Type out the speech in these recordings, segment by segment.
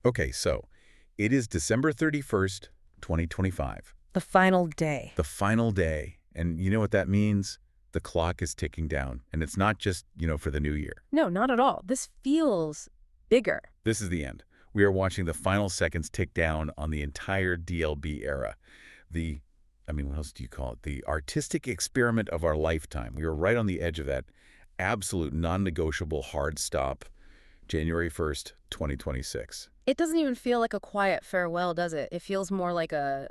Okay, so it is December 31st, 2025. The final day. The final day. And you know what that means? The clock is ticking down. And it's not just, for the new year. No, not at all. This feels bigger. This is the end. We are watching the final seconds tick down on the entire D.L.B. era. What else do you call it? The artistic experiment of our lifetime. We were right on the edge of that absolute non-negotiable hard stop, January 1st, 2026. It doesn't even feel like a quiet farewell, does it? It feels more like a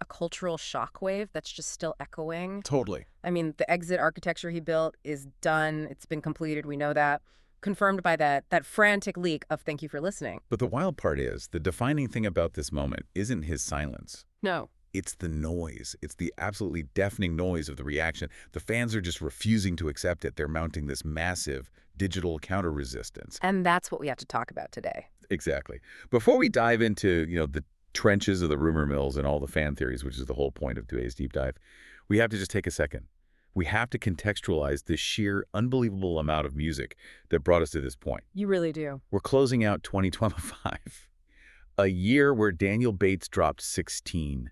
cultural shockwave that's just still echoing. Totally. The exit architecture he built is done. It's been completed. We know that. Confirmed by that frantic leak of "Thank you for listening." But the wild part is, the defining thing about this moment isn't his silence. No. It's the noise. It's the absolutely deafening noise of the reaction. The fans are just refusing to accept it. They're mounting this massive digital counter-resistance. And that's what we have to talk about today. Exactly. Before we dive into, the trenches of the rumor mills and all the fan theories, which is the whole point of today's deep dive, we have to just take a second. We have to contextualize the sheer unbelievable amount of music that brought us to this point. You really do. We're closing out 2025, a year where Daniel Bates dropped 16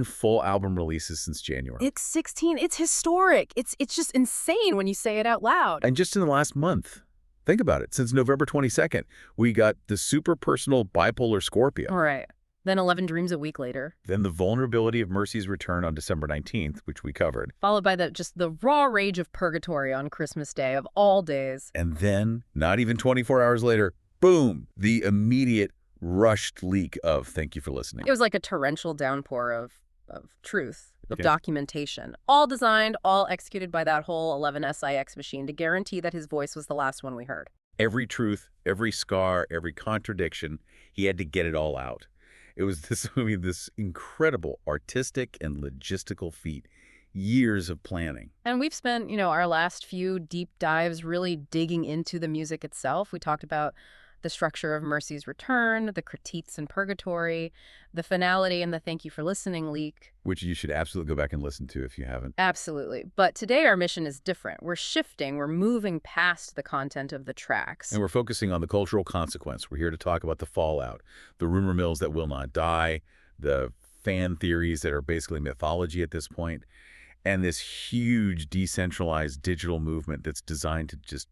full album releases since January. It's 16. It's historic. It's just insane when you say it out loud. And just in the last month, think about it, since November 22nd, we got the super personal Bipolar Scorpio. All right. Then 11 Dreams a week later. Then the vulnerability of Mercy's return on December 19th, which we covered. Followed by the raw rage of Purgatory on Christmas Day of all days. And then, not even 24 hours later, boom, the immediate rushed leak of "Thank you for listening." It was like a torrential downpour of truth, of documentation. All designed, all executed by that whole 11SIX machine to guarantee that his voice was the last one we heard. Every truth, every scar, every contradiction, he had to get it all out. It was this incredible artistic and logistical feat. Years of planning. And we've spent, our last few deep dives really digging into the music itself. We talked about the structure of Mercy's return, the critiques in Purgatory, the finality and the "Thank you for listening" leak. Which you should absolutely go back and listen to if you haven't. Absolutely. But today our mission is different. We're shifting. We're moving past the content of the tracks. And we're focusing on the cultural consequence. We're here to talk about the fallout, the rumor mills that will not die, the fan theories that are basically mythology at this point, and this huge decentralized digital movement that's designed to just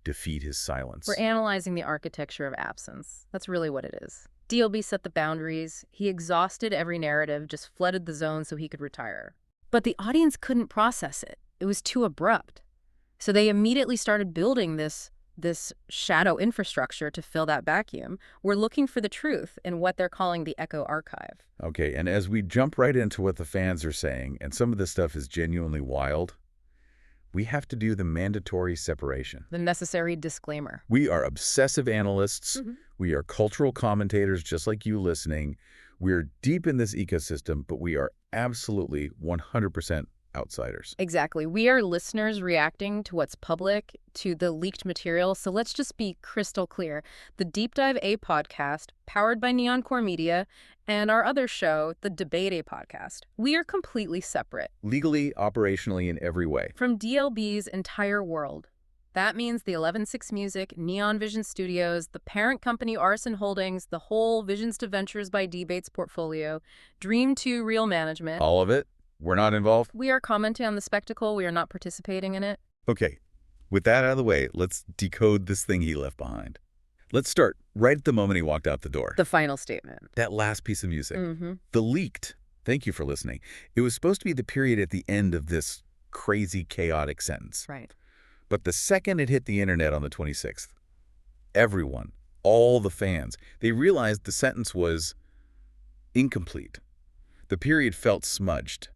defeat his silence. We're analyzing the architecture of absence. That's really what it is. D.L.B. set the boundaries. He exhausted every narrative, just flooded the zone so he could retire. But the audience couldn't process it. It was too abrupt. So they immediately started building this shadow infrastructure to fill that vacuum. We're looking for the truth in what they're calling the Echo Archive. Okay, and as we jump right into what the fans are saying, and some of this stuff is genuinely wild, we have to do the mandatory separation. The necessary disclaimer. We are obsessive analysts. Mm-hmm. We are cultural commentators just like you listening. We're deep in this ecosystem, but we are absolutely 100% outsiders. Exactly. We are listeners reacting to what's public, to the leaked material. So let's just be crystal clear. The Deep Dive aPodcast, powered by Neon Core Media, and our other show, the Debate aPodcast, we are completely separate. Legally, operationally, in every way. From D.L.B's entire world. That means the 11/6 Music, Neon Vision Studios, the parent company Arson Holdings, the whole Visions to Ventures by D-Bates portfolio, Dream 2 Real Management. All of it? We're not involved? We are commenting on the spectacle. We are not participating in it. Okay, with that out of the way, let's decode this thing he left behind. Let's start right at the moment he walked out the door. The final statement. That last piece of music. Mm-hmm. The leaked, "Thank you for listening." It was supposed to be the period at the end of this crazy, chaotic sentence. Right. But the second it hit the internet on the 26th, everyone, all the fans, they realized the sentence was incomplete. The period felt smudged.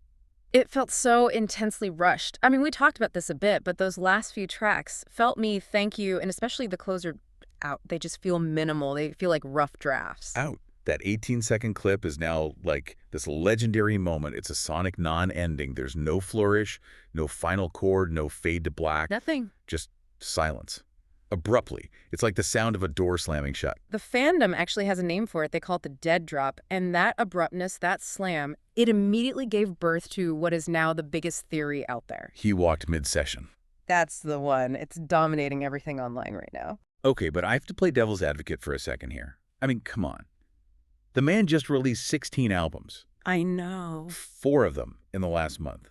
It felt so intensely rushed. We talked about this a bit, but those last few tracks felt me, "Thank you," and especially the closer, out. They just feel minimal. They feel like rough drafts. Out. That 18-second clip is now like this legendary moment. It's a sonic non-ending. There's no flourish, no final chord, no fade to black. Nothing. Just silence. Abruptly. It's like the sound of a door slamming shut. The fandom actually has a name for it. They call it the dead drop. And that abruptness, that slam, it immediately gave birth to what is now the biggest theory out there. He walked mid-session. That's the one. It's dominating everything online right now. Okay, but I have to play devil's advocate for a second here. I mean, come on. The man just released 16 albums, I know. 4 of them in the last month.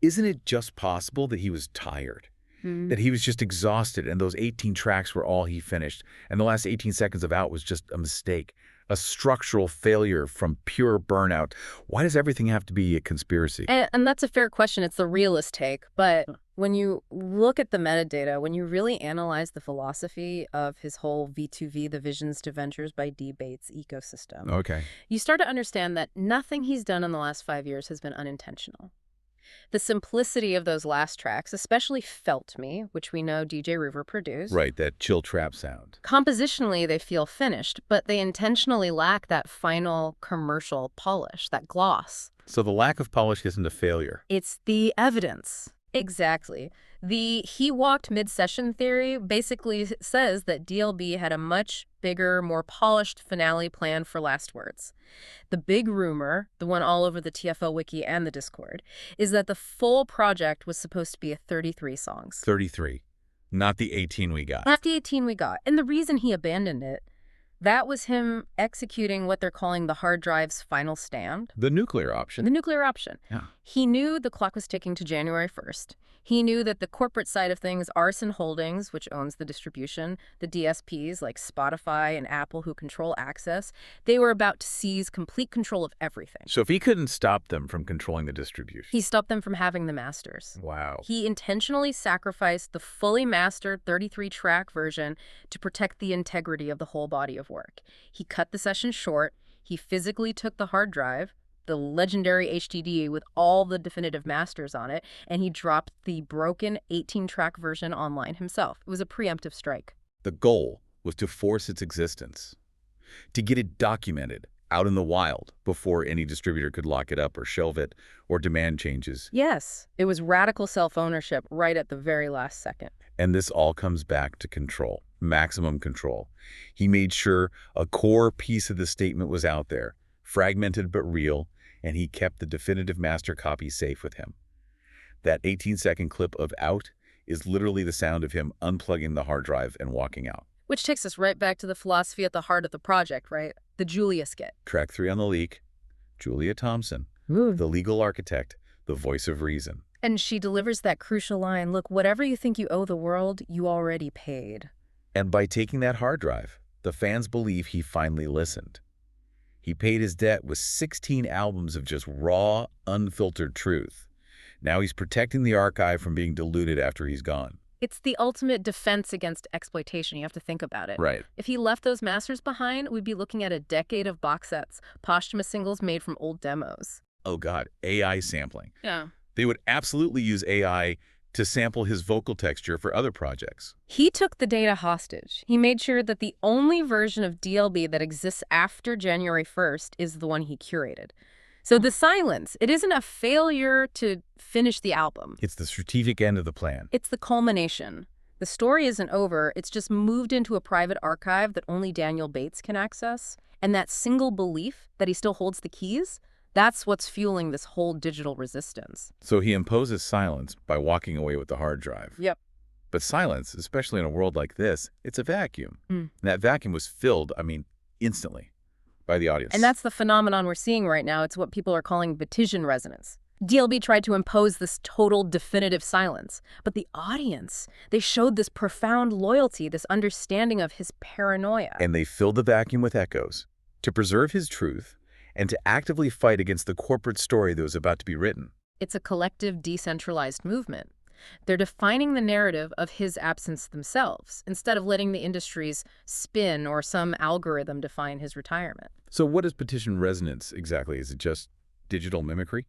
Isn't it just possible that he was tired? That he was just exhausted and those 18 tracks were all he finished, and the last 18 seconds of Out was just a mistake, a structural failure from pure burnout? Why does everything have to be a conspiracy? And that's a fair question. It's the realist take. But when you look at the metadata, when you really analyze the philosophy of his whole V2V, the Visions to Ventures by D. Bates ecosystem, Okay. you start to understand that nothing he's done in the last 5 years has been unintentional. The simplicity of those last tracks, especially Felt Me, which we know DJ River produced. Right, that chill trap sound. Compositionally, they feel finished, but they intentionally lack that final commercial polish, that gloss. So the lack of polish isn't a failure. It's the evidence. Exactly. The he walked mid-session theory basically says that D.L.B had a much bigger, more polished finale planned for Last Words. The big rumor, the one all over the TFO wiki and the Discord, is that the full project was supposed to be 33 songs. 33, not the 18 we got. Not the 18 we got. And the reason he abandoned it, that was him executing what they're calling the hard drive's final stand. The nuclear option. The nuclear option. Yeah. He knew the clock was ticking to January 1st. He knew that the corporate side of things, Arson Holdings, which owns the distribution, the DSPs like Spotify and Apple who control access, they were about to seize complete control of everything. So if he couldn't stop them from controlling the distribution. He stopped them from having the masters. Wow. He intentionally sacrificed the fully mastered 33-track version to protect the integrity of the whole body of work. He cut the session short. He physically took the hard drive, the legendary HDD with all the definitive masters on it, and he dropped the broken 18-track version online himself. It was a preemptive strike. The goal was to force its existence, to get it documented out in the wild before any distributor could lock it up or shelve it or demand changes. Yes, it was radical self-ownership right at the very last second. And this all comes back to control, maximum control. He made sure a core piece of the statement was out there, fragmented but real, and he kept the definitive master copy safe with him. That 18-second clip of Out is literally the sound of him unplugging the hard drive and walking out. Which takes us right back to the philosophy at the heart of the project, right? The Julia skit. Track 3 on the leak, Julia Thompson, Move. the legal architect, the voice of reason. And she delivers that crucial line, look, whatever you think you owe the world, you already paid. And by taking that hard drive, the fans believe he finally listened. He paid his debt with 16 albums of just raw, unfiltered truth. Now he's protecting the archive from being diluted after he's gone. It's the ultimate defense against exploitation. You have to think about it. Right. If he left those masters behind, we'd be looking at a decade of box sets, posthumous singles made from old demos. Oh God, AI sampling. Yeah. They would absolutely use AI to sample his vocal texture for other projects. He took the data hostage. He made sure that the only version of D.L.B that exists after January 1st is the one he curated. So the silence, it isn't a failure to finish the album. It's the strategic end of the plan. It's the culmination. The story isn't over. It's just moved into a private archive that only Daniel Bates can access. And that single belief that he still holds the keys, that's what's fueling this whole digital resistance. So he imposes silence by walking away with the hard drive. Yep. But silence, especially in a world like this, it's a vacuum. And that vacuum was filled, instantly by the audience. And that's the phenomenon we're seeing right now. It's what people are calling Batesian resonance. D.L.B tried to impose this total definitive silence, but the audience, they showed this profound loyalty, this understanding of his paranoia. And they filled the vacuum with echoes to preserve his truth and to actively fight against the corporate story that was about to be written. It's a collective, decentralized movement. They're defining the narrative of his absence themselves, instead of letting the industry's spin or some algorithm define his retirement. So what is petition resonance exactly? Is it just digital mimicry?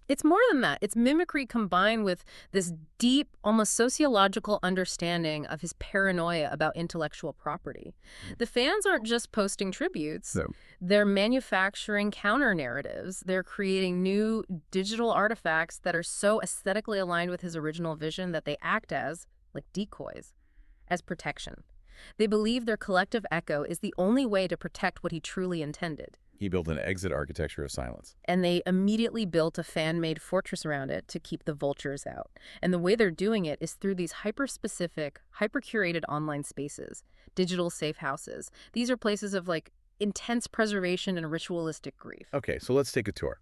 It's more than that. It's mimicry combined with this deep, almost sociological understanding of his paranoia about intellectual property. The fans aren't just posting tributes. No. They're manufacturing counter-narratives. They're creating new digital artifacts that are so aesthetically aligned with his original vision that they act as, like decoys, as protection. They believe their collective echo is the only way to protect what he truly intended. He built an exit architecture of silence. And they immediately built a fan-made fortress around it to keep the vultures out. And the way they're doing it is through these hyper-specific, hyper-curated online spaces, digital safe houses. These are places of, like, intense preservation and ritualistic grief. Okay, so let's take a tour.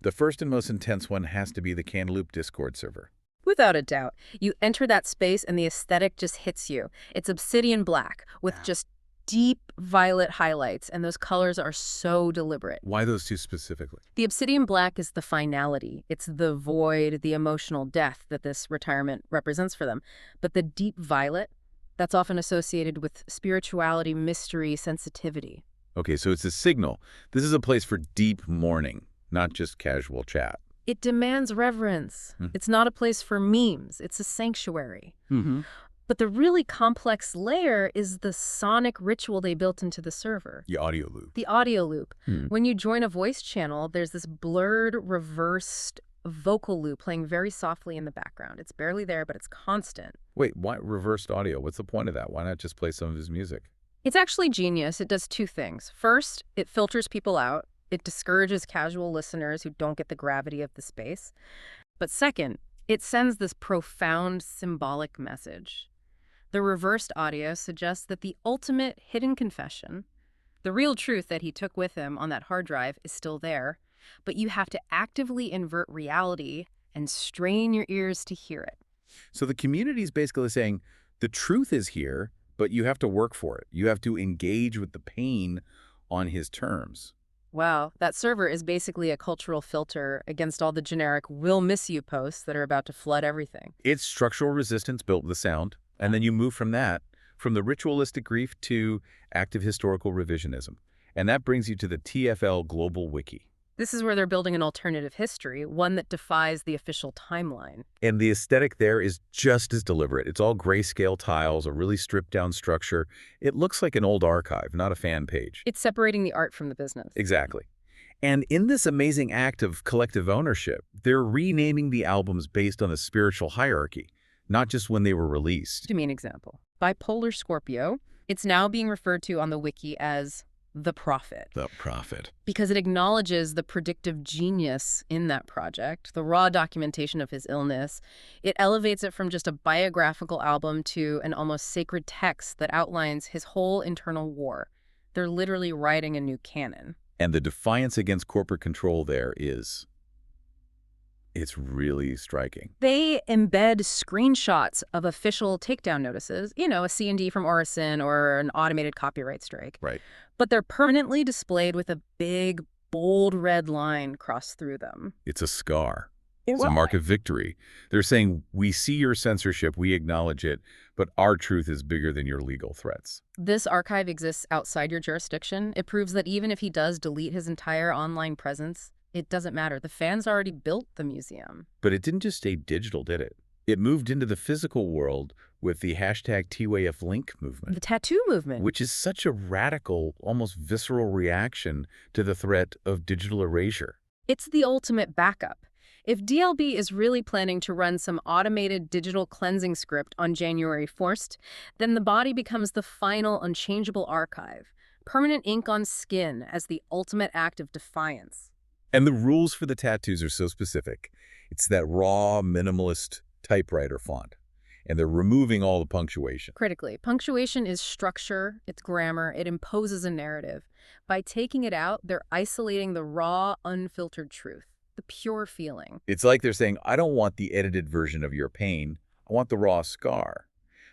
The first and most intense one has to be the Cantaloupe Discord server. Without a doubt. You enter that space and the aesthetic just hits you. It's obsidian black with just deep violet highlights, and those colors are so deliberate. Why those two specifically? The obsidian black is the finality. It's the void, the emotional death that this retirement represents for them. But the deep violet, that's often associated with spirituality, mystery, sensitivity. Okay, so it's a signal. This is a place for deep mourning, not just casual chat. It demands reverence. It's not a place for memes. It's a sanctuary. But the really complex layer is the sonic ritual they built into the server. The audio loop. The audio loop. When you join a voice channel, there's this blurred, reversed vocal loop playing very softly in the background. It's barely there, but it's constant. Wait, why reversed audio? What's the point of that? Why not just play some of his music? It's actually genius. It does two things. First, it filters people out. It discourages casual listeners who don't get the gravity of the space. But second, it sends this profound symbolic message. The reversed audio suggests that the ultimate hidden confession, the real truth that he took with him on that hard drive, is still there, but you have to actively invert reality and strain your ears to hear it. So the community is basically saying, the truth is here, but you have to work for it. You have to engage with the pain on his terms. Wow, that server is basically a cultural filter against all the generic "we'll miss you" posts that are about to flood everything. It's structural resistance built with sound, and then you move from that, from the ritualistic grief to active historical revisionism. And that brings you to the TFL Global Wiki. This is where they're building an alternative history, one that defies the official timeline. And the aesthetic there is just as deliberate. It's all grayscale tiles, a really stripped-down structure. It looks like an old archive, not a fan page. It's separating the art from the business. Exactly. And in this amazing act of collective ownership, they're renaming the albums based on a spiritual hierarchy, not just when they were released. Give me an example. Bipolar Scorpio, it's now being referred to on the wiki as The Prophet. The Prophet. Because it acknowledges the predictive genius in that project, the raw documentation of his illness. It elevates it from just a biographical album to an almost sacred text that outlines his whole internal war. They're literally writing a new canon. And the defiance against corporate control there is... it's really striking. They embed screenshots of official takedown notices, you know, a C&D from Orison or an automated copyright strike. Right. But they're permanently displayed with a big, bold red line crossed through them. It's a scar. It's a mark of victory. They're saying, we see your censorship, we acknowledge it, but our truth is bigger than your legal threats. This archive exists outside your jurisdiction. It proves that even if he does delete his entire online presence, it doesn't matter. The fans already built the museum. But it didn't just stay digital, did it? It moved into the physical world with the hashtag TWAFLink movement. The tattoo movement. Which is such a radical, almost visceral reaction to the threat of digital erasure. It's the ultimate backup. If D.L.B. is really planning to run some automated digital cleansing script on January 1st, then the body becomes the final unchangeable archive. Permanent ink on skin as the ultimate act of defiance. And the rules for the tattoos are so specific. It's that raw, minimalist typewriter font. And they're removing all the punctuation. Critically, punctuation is structure, it's grammar, it imposes a narrative. By taking it out, they're isolating the raw, unfiltered truth, the pure feeling. It's like they're saying, I don't want the edited version of your pain. I want the raw scar.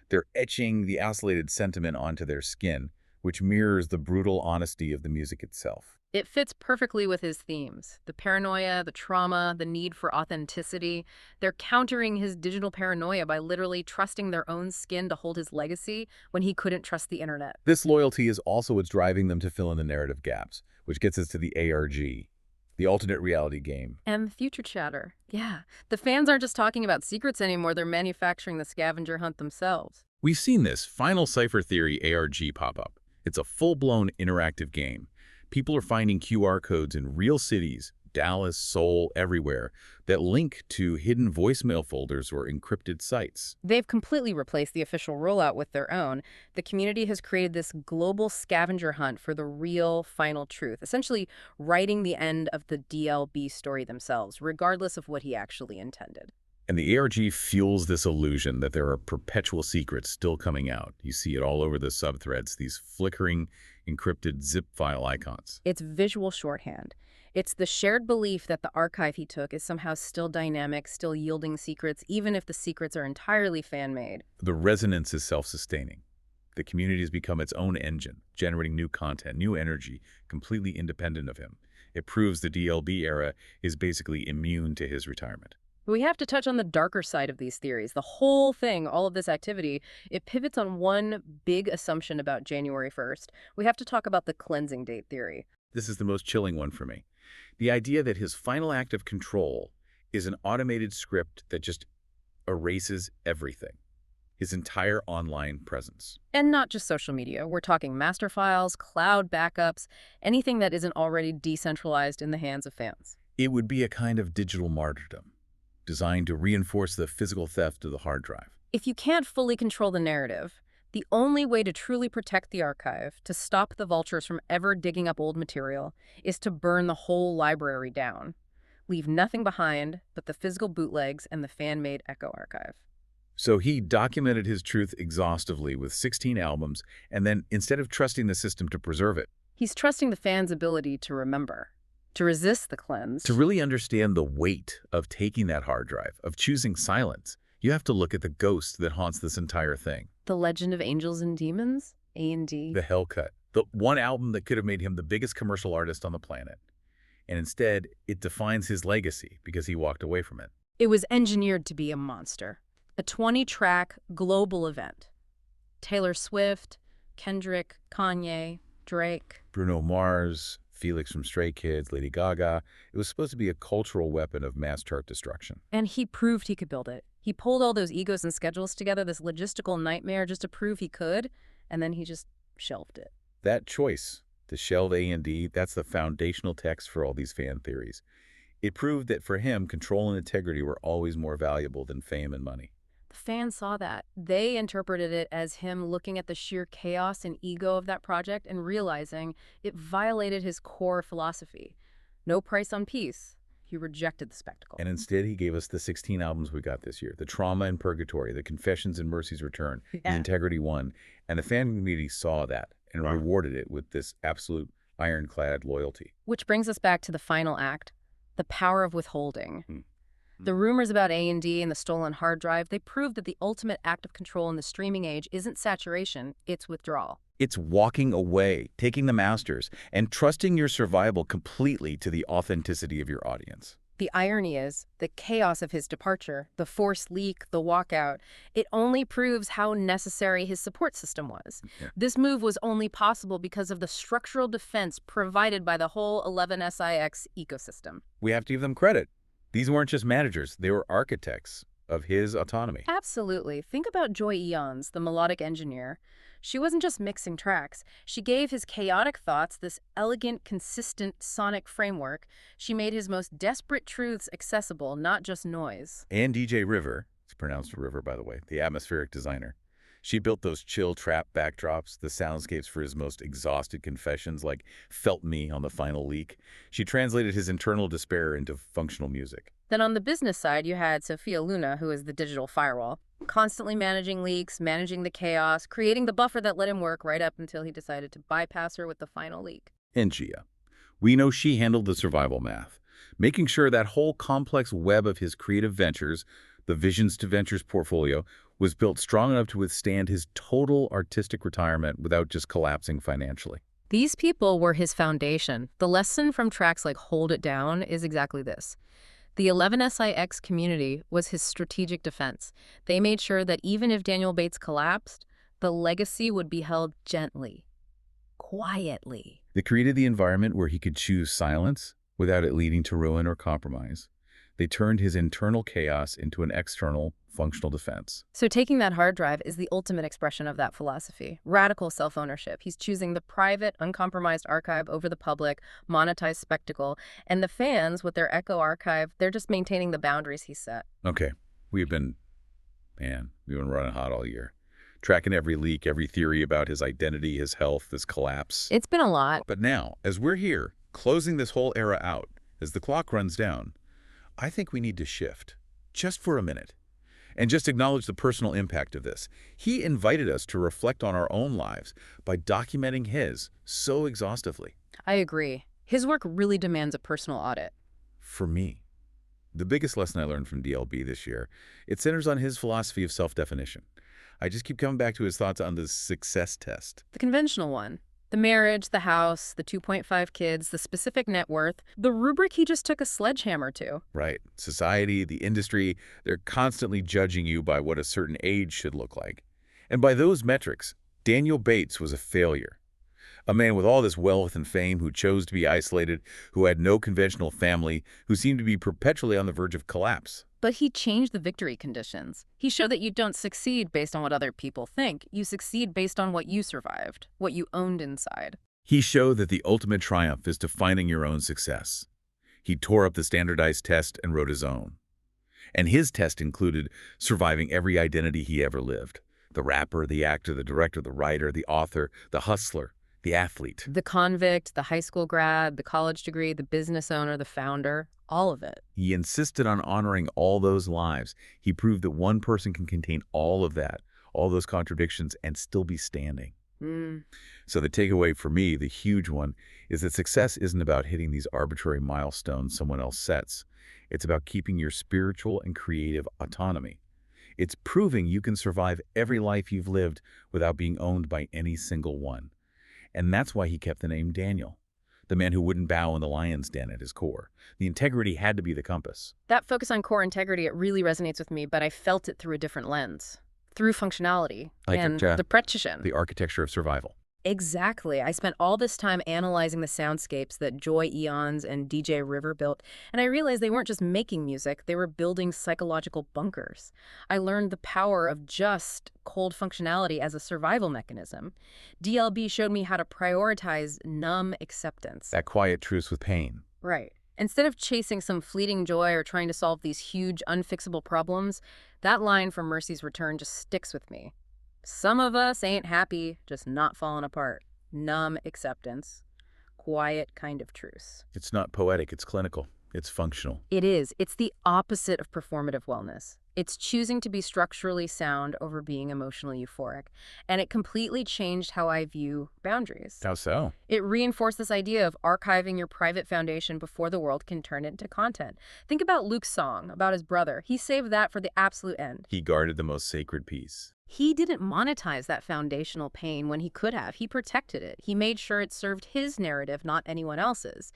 They're etching the isolated sentiment onto their skin, which mirrors the brutal honesty of the music itself. It fits perfectly with his themes. The paranoia, the trauma, the need for authenticity. They're countering his digital paranoia by literally trusting their own skin to hold his legacy when he couldn't trust the internet. This loyalty is also what's driving them to fill in the narrative gaps, which gets us to the ARG, the alternate reality game. And the future chatter. Yeah, the fans aren't just talking about secrets anymore, they're manufacturing the scavenger hunt themselves. We've seen this Final Cipher Theory ARG pop up. It's a full-blown interactive game. People are finding QR codes in real cities, Dallas, Seoul, everywhere, that link to hidden voicemail folders or encrypted sites. They've completely replaced the official rollout with their own. The community has created this global scavenger hunt for the real final truth, essentially writing the end of the D.L.B story themselves, regardless of what he actually intended. And the ARG fuels this illusion that there are perpetual secrets still coming out. You see it all over the subthreads, these flickering, encrypted zip file icons. It's visual shorthand. It's the shared belief that the archive he took is somehow still dynamic, still yielding secrets, even if the secrets are entirely fan-made. The resonance is self-sustaining. The community has become its own engine, generating new content, new energy, completely independent of him. It proves the D.L.B era is basically immune to his retirement. But we have to touch on the darker side of these theories. The whole thing, all of this activity, it pivots on one big assumption about January 1st. We have to talk about the cleansing date theory. This is the most chilling one for me. The idea that his final act of control is an automated script that just erases everything, his entire online presence. And not just social media. We're talking master files, cloud backups, anything that isn't already decentralized in the hands of fans. It would be a kind of digital martyrdom, designed to reinforce the physical theft of the hard drive. If you can't fully control the narrative, the only way to truly protect the archive, to stop the vultures from ever digging up old material, is to burn the whole library down. Leave nothing behind but the physical bootlegs and the fan-made Echo archive. So he documented his truth exhaustively with 16 albums, and then, instead of trusting the system to preserve it, He's trusting the fans' ability to remember, to resist the cleanse. to really understand the weight of taking that hard drive, of choosing silence, you have to look at the ghost that haunts this entire thing. The Legend of Angels and Demons, A&D. The Hellcut. The one album that could have made him the biggest commercial artist on the planet. And instead, it defines his legacy because he walked away from it. It was engineered to be a monster. A 20-track global event. Taylor Swift, Kendrick, Kanye, Drake. Bruno Mars, Felix from Stray Kids, Lady Gaga. It was supposed to be a cultural weapon of mass chart destruction. And he proved he could build it. He pulled all those egos and schedules together, this logistical nightmare, just to prove he could, and then he just shelved it. That choice to shelve A&D, that's the foundational text for all these fan theories. It proved that for him, control and integrity were always more valuable than fame and money. The fans saw that. They interpreted it as him looking at the sheer chaos and ego of that project and realizing it violated his core philosophy. No price on peace. He rejected the spectacle. And instead, he gave us the 16 albums we got this year. The Trauma and Purgatory, The Confessions and Mercy's Return, and Integrity One. And the fan community saw that and rewarded it with this absolute ironclad loyalty. Which brings us back to the final act, the power of withholding. The rumors about A&D and the stolen hard drive, they prove that the ultimate act of control in the streaming age isn't saturation, it's withdrawal. It's walking away, taking the masters, and trusting your survival completely to the authenticity of your audience. The irony is, the chaos of his departure, the forced leak, the walkout, it only proves how necessary his support system was. This move was only possible because of the structural defense provided by the whole 11SIX ecosystem. We have to give them credit. These weren't just managers, they were architects of his autonomy. Absolutely. Think about Joy Eons, the melodic engineer. She wasn't just mixing tracks. She gave his chaotic thoughts this elegant, consistent sonic framework. She made his most desperate truths accessible, not just noise. And DJ River, it's pronounced River by the way, the atmospheric designer. She built those chill trap backdrops, the soundscapes for his most exhausted confessions like Felt Me on the final leak. She translated his internal despair into functional music. Then on the business side, you had Sophia Luna, who is the digital firewall, constantly managing leaks, managing the chaos, creating the buffer that let him work right up until he decided to bypass her with the final leak. And Gia. We know she handled the survival math, making sure that whole complex web of his creative ventures, the Visions to Ventures portfolio, was built strong enough to withstand his total artistic retirement without just collapsing financially. These people were his foundation. The lesson from tracks like Hold It Down is exactly this. The 11SIX community was his strategic defense. They made sure that even if Daniel Bates collapsed, the legacy would be held gently, quietly. They created the environment where he could choose silence without it leading to ruin or compromise. They turned his internal chaos into an external, functional defense. So taking that hard drive is the ultimate expression of that philosophy. Radical self-ownership. He's choosing the private, uncompromised archive over the public, monetized spectacle. And the fans, with their Echo archive, they're just maintaining the boundaries he set. Okay, we've been running hot all year. Tracking every leak, every theory about his identity, his health, his collapse. It's been a lot. But now, as we're here, closing this whole era out, as the clock runs down, I think we need to shift, just for a minute, and just acknowledge the personal impact of this. He invited us to reflect on our own lives by documenting his so exhaustively. I agree. His work really demands a personal audit. For me, the biggest lesson I learned from D.L.B. this year, it centers on his philosophy of self-definition. I just keep coming back to his thoughts on the success test. The conventional one. The marriage, the house, the 2.5 kids, the specific net worth. The rubric he just took a sledgehammer to. Right. Society, the industry, they're constantly judging you by what a certain age should look like. And by those metrics, Daniel Bates was a failure. A man with all this wealth and fame who chose to be isolated, who had no conventional family, who seemed to be perpetually on the verge of collapse. But he changed the victory conditions. He showed that you don't succeed based on what other people think. You succeed based on what you survived, what you owned inside. He showed that the ultimate triumph is defining your own success. He tore up the standardized test and wrote his own. And his test included surviving every identity he ever lived. The rapper, the actor, the director, the writer, the author, the hustler, the athlete. The convict, the high school grad, the college degree, the business owner, the founder, all of it. He insisted on honoring all those lives. He proved that one person can contain all of that, all those contradictions, and still be standing. So the takeaway for me, the huge one, is that success isn't about hitting these arbitrary milestones someone else sets. It's about keeping your spiritual and creative autonomy. It's proving you can survive every life you've lived without being owned by any single one. And that's why he kept the name Daniel, the man who wouldn't bow in the lion's den at his core. The integrity had to be the compass. That focus on core integrity, it really resonates with me, but I felt it through a different lens, through functionality and the precision. The architecture of survival. Exactly. I spent all this time analyzing the soundscapes that Joy Eons and DJ River built, and I realized they weren't just making music, they were building psychological bunkers. I learned the power of just cold functionality as a survival mechanism. D.L.B. showed me how to prioritize numb acceptance. That quiet truce with pain. Right. Instead of chasing some fleeting joy or trying to solve these huge, unfixable problems, that line from Mercy's Return just sticks with me. Some of us ain't happy, just not falling apart. Numb acceptance. Quiet kind of truce. It's not poetic, it's clinical. It's functional. It is. It's the opposite of performative wellness. It's choosing to be structurally sound over being emotionally euphoric. And it completely changed how I view boundaries. How so? It reinforced this idea of archiving your private foundation before the world can turn it into content. Think about Luke's song about his brother. He saved that for the absolute end. He guarded the most sacred piece. He didn't monetize that foundational pain when he could have. He protected it. He made sure it served his narrative, not anyone else's.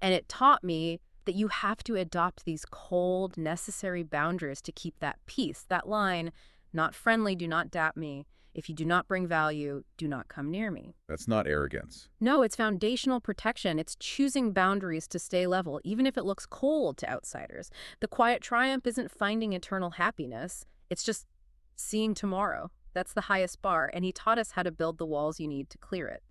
And it taught me that you have to adopt these cold, necessary boundaries to keep that peace. That line, not friendly, do not dap me. If you do not bring value, do not come near me. That's not arrogance. No, it's foundational protection. It's choosing boundaries to stay level, even if it looks cold to outsiders. The quiet triumph isn't finding eternal happiness. It's just seeing tomorrow. That's the highest bar, and he taught us how to build the walls you need to clear it.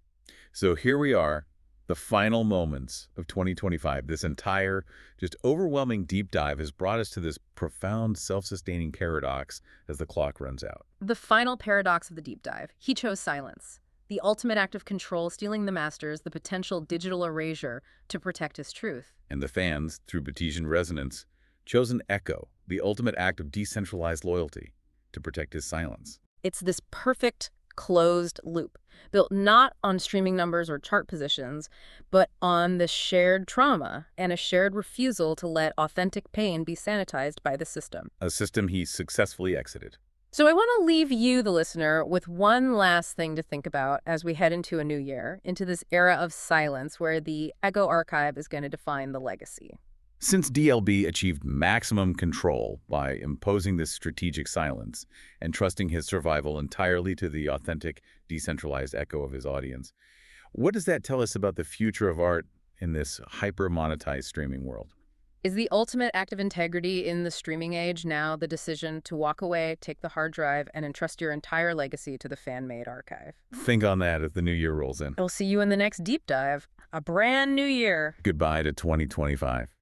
So here we are, the final moments of 2025. This entire, just overwhelming deep dive has brought us to this profound self-sustaining paradox as the clock runs out. The final paradox of the deep dive. He chose silence. The ultimate act of control, stealing the masters, the potential digital erasure to protect his truth. And the fans, through Batesian resonance, chose an echo, the ultimate act of decentralized loyalty, to protect his silence. It's this perfect closed loop, built not on streaming numbers or chart positions, but on the shared trauma and a shared refusal to let authentic pain be sanitized by the system. A system he successfully exited. So I want to leave you, the listener, with one last thing to think about as we head into a new year, into this era of silence where the Echo Archive is going to define the legacy. Since D.L.B. achieved maximum control by imposing this strategic silence and trusting his survival entirely to the authentic, decentralized echo of his audience, what does that tell us about the future of art in this hyper-monetized streaming world? Is the ultimate act of integrity in the streaming age now the decision to walk away, take the hard drive, and entrust your entire legacy to the fan-made archive? Think on that as the new year rolls in. I'll see you in the next deep dive. A brand new year. Goodbye to 2025.